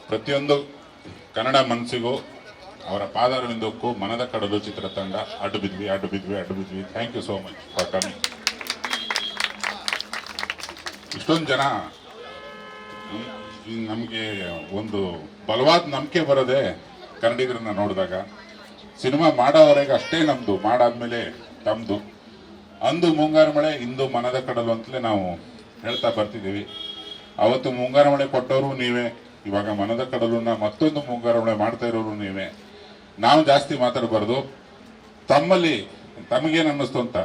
ಪ್ರತಿಯೊಂದು ಕನ್ನಡ ಮನಸ್ಸಿಗೂ ಅವರ ಪಾದಾರವಿಂದಕ್ಕೂ ಮನದ ಕಡಲು ಚಿತ್ರತಂಡ ಅಡ್ಡು ಬಿದ್ವಿ. Thank you so much for coming. ಇಷ್ಟೊಂದು ಜನ ನಮಗೆ ಒಂದು ಬಲವಾದ ನಂಬಿಕೆ ಬರೋದೆ ಕನ್ನಡಿಗರನ್ನ ನೋಡಿದಾಗ. ಸಿನಿಮಾ ಮಾಡೋವರೆಗೆ ಅಷ್ಟೇ ನಮ್ಮದು, ಮಾಡಾದ್ಮೇಲೆ ತಮ್ಮದು. ಅಂದು ಮುಂಗಾರು ಮಳೆ, ಇಂದು ಮನದ ಕಡಲು ಅಂತಲೇ ನಾವು ಹೇಳ್ತಾ ಬರ್ತಿದ್ದೀವಿ. ಅವತ್ತು ಮುಂಗಾರು ಮಳೆ ಕೊಟ್ಟವರು ನೀವೇ, ಇವಾಗ ಮನದ ಕಡಲನ್ನ ಮತ್ತೊಂದು ಮುಂಗಾರು ಮಳೆ ಮಾಡ್ತಾ ಇರೋರು ನೀವೇ. ನಾವು ಜಾಸ್ತಿ ಮಾತಾಡಬಾರ್ದು, ತಮ್ಮಲ್ಲಿ ತಮಗೇನು ಅನ್ನಿಸ್ತು ಅಂತ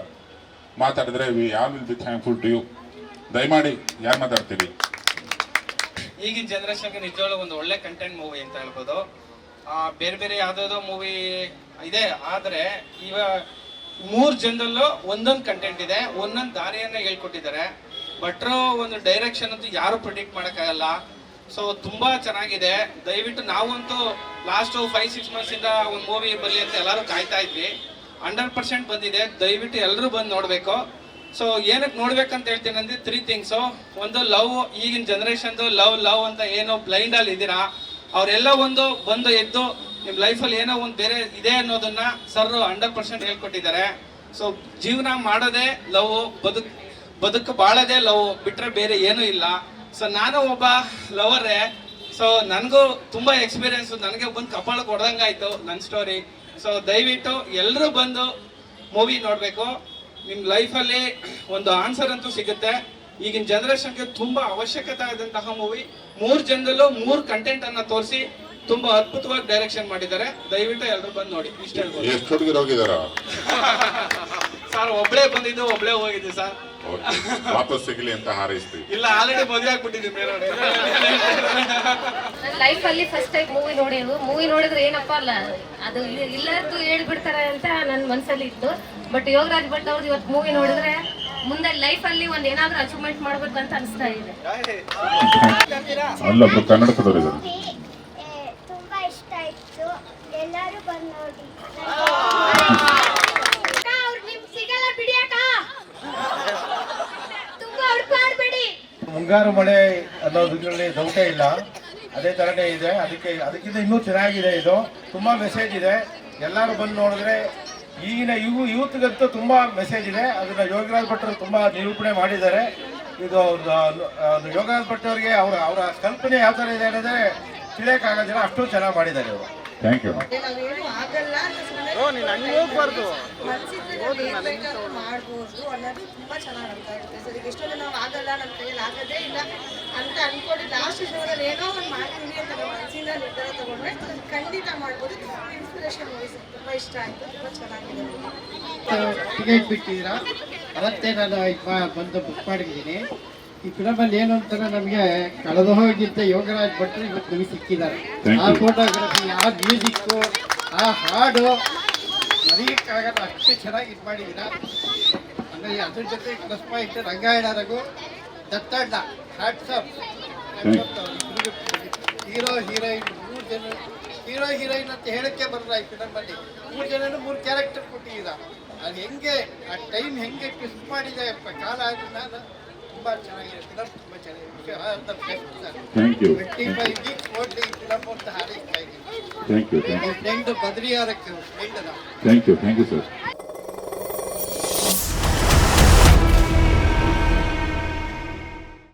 ಮಾತಾಡಿದ್ರೆ we all will be thankful to you. ದಯಮಾಡಿ ಯಾರು ಮಾತಾಡ್ತೀರಿ? ಈಗಿನ ಜನರೇಷನ್ಗೆ ನಿಜವಾಗ್ಲೂ ಒಂದು ಒಳ್ಳೆ ಕಂಟೆಂಟ್ ಮೂವಿ ಅಂತ ಹೇಳ್ಬೋದು. ಬೇರೆ ಬೇರೆ ಯಾವ್ದಾವ್ದೋ ಮೂವಿ ಇದೆ, ಆದರೆ ಇವಾಗ 3 ಜನರಲ್ಲೂ ಒಂದೊಂದು ಕಂಟೆಂಟ್ ಇದೆ, ಒಂದೊಂದು ದಾರಿಯನ್ನ ಹೇಳ್ಕೊಟ್ಟಿದ್ದಾರೆ. ಭಟ್ರು ಒಂದು ಡೈರೆಕ್ಷನ್ ಅಂತೂ ಯಾರು ಪ್ರಿಡಿಕ್ಟ್ ಮಾಡೋಕ್ಕಾಗಲ್ಲ. ಸೊ ತುಂಬಾ ಚೆನ್ನಾಗಿದೆ. ದಯವಿಟ್ಟು ನಾವಂತೂ ಲಾಸ್ಟ್ 5-6 ಮಂತ್ಸ್ ಇಂದ ಒಂದು ಮೂವಿ ಬರಲಿ ಅಂತ ಎಲ್ಲರೂ ಕಾಯ್ತಾ ಇದ್ವಿ. 100% ಬಂದಿದೆ. ದಯವಿಟ್ಟು ಎಲ್ಲರೂ ಬಂದು ನೋಡ್ಬೇಕು. ಸೊ ಏನಕ್ಕೆ ನೋಡ್ಬೇಕಂತ ಹೇಳ್ತೀನಿ ಅಂದ್ರೆ 3 ಥಿಂಗ್ಸು. ಒಂದು ಲವ್, ಈಗಿನ ಜನರೇಷನ್ದು ಲವ್ ಅಂತ ಏನೋ ಬ್ಲೈಂಡ್ ಅಲ್ಲಿ ಇದ್ದೀರಾ, ಅವರೆಲ್ಲ ಒಂದು ಬಂದು ಎದ್ದು ನಿಮ್ಮ ಲೈಫಲ್ಲಿ ಏನೋ ಒಂದು ಬೇರೆ ಇದೆ ಅನ್ನೋದನ್ನ ಸರ್ 100% ಹೇಳ್ಕೊಟ್ಟಿದ್ದಾರೆ. ಸೊ ಜೀವನ ಮಾಡೋದೇ ಲವ್, ಬದುಕು ಬಾಳೋದೇ ಲವ್ ಬಿಟ್ರೆ ಬೇರೆ ಏನೂ ಇಲ್ಲ. ಸೊ ನಾನು ಒಬ್ಬ ಲವರೇ. ಸೊ ನನಗೂ ತುಂಬಾ ಎಕ್ಸ್ಪೀರಿಯನ್ಸ್, ನನಗೆ ಬಂದು ಕಪಾಳಕ್ಕೆ ಹೊಡೆದಂಗಾಯ್ತು ನನ್ನ ಸ್ಟೋರಿ. ಸೊ ದಯವಿಟ್ಟು ಎಲ್ಲರೂ ಬಂದು ಮೂವಿ ನೋಡಬೇಕು. ನಿಮ್ಮ ಲೈಫಲ್ಲಿ ಒಂದು ಆನ್ಸರ್ ಅಂತೂ ಸಿಗುತ್ತೆ. ಈಗಿನ ಜನರೇಷನ್ಗೆ ತುಂಬಾ ಅವಶ್ಯಕತೆ ಆದಂತಹ ಮೂವಿ. 3 ಜನರಲ್ಲೂ 3 ಕಂಟೆಂಟ್ ಅನ್ನ ತೋರಿಸಿ ತುಂಬಾ ಅದ್ಭುತವಾಗಿ ಡೈರೆಕ್ಷನ್ ಮಾಡಿದ್ದಾರೆ. ದಯವಿಟ್ಟು ಎಲ್ಲರೂ ಬಂದು ನೋಡಿ. ಇಷ್ಟ ಹೇಳ್ಬೋದು. ಎಷ್ಟು ಹುಡುಗರು ಹೋಗಿದಾರ ಸರ್? ಒಬ್ಳೇ ಬಂದಿದ್ದು, ಒಬ್ಳೇ ಹೋಗಿದ್ದೆ ಸರ್. ವಾಪಸ್ ಸಿಗಲಿ ಅಂತ ಹಾರೈಸ್ತೀವಿ. ಇಲ್ಲ, ಆಲ್ರೆಡಿ ಮದುವೆ ಆಗ್ಬಿಟ್ಟಿದ್ವಿ ಬೇರೆ. ಲೈಫ್ ಅಲ್ಲಿ ಫಸ್ಟ್ ಟೈಮ್ ಮೂವಿ ನೋಡಿದ್ರೆ ಏನಪ್ಪಾ ಅಲ್ಲ ಅದು ಎಲ್ಲರಿಗೂ ಹೇಳ್ಬಿಡ್ತಾರೆ ಅಂತ ನನ್ನ ಮನಸ್ಸಲ್ಲಿ ಇತ್ತು. ಬಟ್ ಯೋಗರಾಜ್ ಭಟ್ ಅವ್ರದ್ದು ಇವತ್ತು ಮೂವಿ ನೋಡಿದ್ರೆ ಮುಂದೆ ಲೈಫ್ ಅಲ್ಲಿ ಒಂದ್ ಏನಾದ್ರೂ ಅಚೀವ್ಮೆಂಟ್ ಮಾಡ್ಬೇಕಂತ ಅನಿಸ್ತಾ ಇದೆ. ಅಲ್ಲೊಬ್ರು ಕನ್ನಡದವರು ತುಂಬಾ ಇಷ್ಟ ಆಯ್ತು, ಎಲ್ಲರೂ ಬಂದು ನೋಡಿ. ಮುಂಗಾರು ಮಳೆ ಅನ್ನೋದ್ರಲ್ಲಿ ಡೌಟೇ ಇಲ್ಲ, ಅದೇ ಥರನೇ ಇದೆ. ಅದಕ್ಕಿಂತ ಇನ್ನೂ ಚೆನ್ನಾಗಿದೆ. ಇದು ತುಂಬ ಮೆಸೇಜ್ ಇದೆ. ಎಲ್ಲರೂ ಬಂದು ನೋಡಿದ್ರೆ ಈಗಿನ ಯೂತ್ಗಂತೂ ತುಂಬ ಮೆಸೇಜ್ ಇದೆ. ಅದನ್ನು ಯೋಗರಾಜ್ ಭಟ್ರು ತುಂಬ ನಿರೂಪಣೆ ಮಾಡಿದ್ದಾರೆ. ಇದು ಯೋಗರಾಜ್ ಭಟ್ ಅವರಿಗೆ ಅವರ ಕಲ್ಪನೆ ಯಾವ ಥರ ಇದೆ ಅನ್ನೋದೇ ತಿಳಿಯೋಕ್ಕಾಗೋದಿಲ್ಲ, ಅಷ್ಟು ಚೆನ್ನಾಗಿ ಮಾಡಿದ್ದಾರೆ ಅವರು. Thank you. ಮಾಡ್ಬೋದು, ಅನ್ನೋದು ತುಂಬಾ ಚೆನ್ನಾಗಿ ಅರ್ಥ ಆಗುತ್ತೆ. ಸರ್ ಈಗ ಎಷ್ಟೊಂದು ನಾವು ಆಗಲ್ಲ, ನಮ್ಮ ಕೈಯಲ್ಲಿ ಆಗೋದೇ ಇಲ್ಲ ಅಂತ ಅನ್ಕೊಂಡು ಲಾಸ್ಟ್ ನೋಡೋದು ಏನೋ ಒಂದು ಮಾಡ್ತೀನಿ ಅಂತ ಮನಸ್ಸಿಂದ ನಿರ್ಧಾರ ತಗೊಂಡ್ರೆ ಖಂಡಿತ ಮಾಡ್ಬೋದು. ಇನ್ಸ್ಪಿರೇಷನ್ ಮೂವೀಸ್ ತುಂಬಾ ಇಷ್ಟ ಆಯ್ತು, ತುಂಬಾ ಚೆನ್ನಾಗಿದೆ. ಟಿಕೆಟ್ ಬಿಟ್ಟಿದ್ದೀರಾ, ಅವತ್ತೇ ನಾನು ಬಂದು ಬುಕ್ ಮಾಡಿದ್ದೀನಿ. ಈ ಫಿಲಮಲ್ಲಿ ಏನು ಅಂತಾರೆ, ನಮಗೆ ಕಳೆದು ಹೋಗಿದ್ದ ಯೋಗರಾಜ್ ಭಟ್ರು ಇವತ್ತು ನಮಗೆ ಸಿಕ್ಕಿದ್ದಾರೆ. ಆ ಫೋಟೋಗ್ರಫಿ, ಆ ಮ್ಯೂಸಿಕ್ಕು, ಆ ಹಾಡು ಮರೆಯಕ್ಕಾಗಲ್ಲ, ಅಷ್ಟು ಚೆನ್ನಾಗಿ ಇದು ಮಾಡಿದ್ದೀರಾ. ಅಂದರೆ ಅದ್ರ ಜೊತೆ ಪ್ಲಸ್ ಪಾಯಿಂಟ್ ರಂಗಾಯಣರಿಗೂ ದತ್ತಣ್ಣ ಹ್ಯಾಟ್ಸಪ್. ಹೀರೋ ಹೀರೋಯಿನ್ 3 ಜನ, ಹೀರೋ ಹೀರೋಯಿನ್ ಅಂತ ಹೇಳಕ್ಕೆ ಬರಲ್ಲ ಈ ಫಿಲಮಲ್ಲಿ. 3 ಜನನು 3 ಕ್ಯಾರೆಕ್ಟರ್ ಕೊಟ್ಟಿದ್ದೀರಾ. ಅದು ಹೆಂಗೆ ಆ ಟೈಮ್ ಹೆಂಗೆ ಟ್ವಿಸ್ಟ್ ಮಾಡಿದೆ ಕಾಲ, ಅದನ್ನ ತುಂಬ ಚೆನ್ನಾಗಿದೆ ಫಿಲಮ್, ತುಂಬ ಚೆನ್ನಾಗಿದೆ. 25 ವೀಕ್ಸ್ ಓಡ್ಲಿ ಈ ಫಿಲಮ್ ಅಂತ ಹಾರೈಸ್ತಾ ಇದ್ದೀನಿ. Thank you. ಫ್ರೆಂಡ್ ಬದ್ರಿಯಾರಕ್ಕೆ ಫ್ರೆಂಡ್. Thank you sir.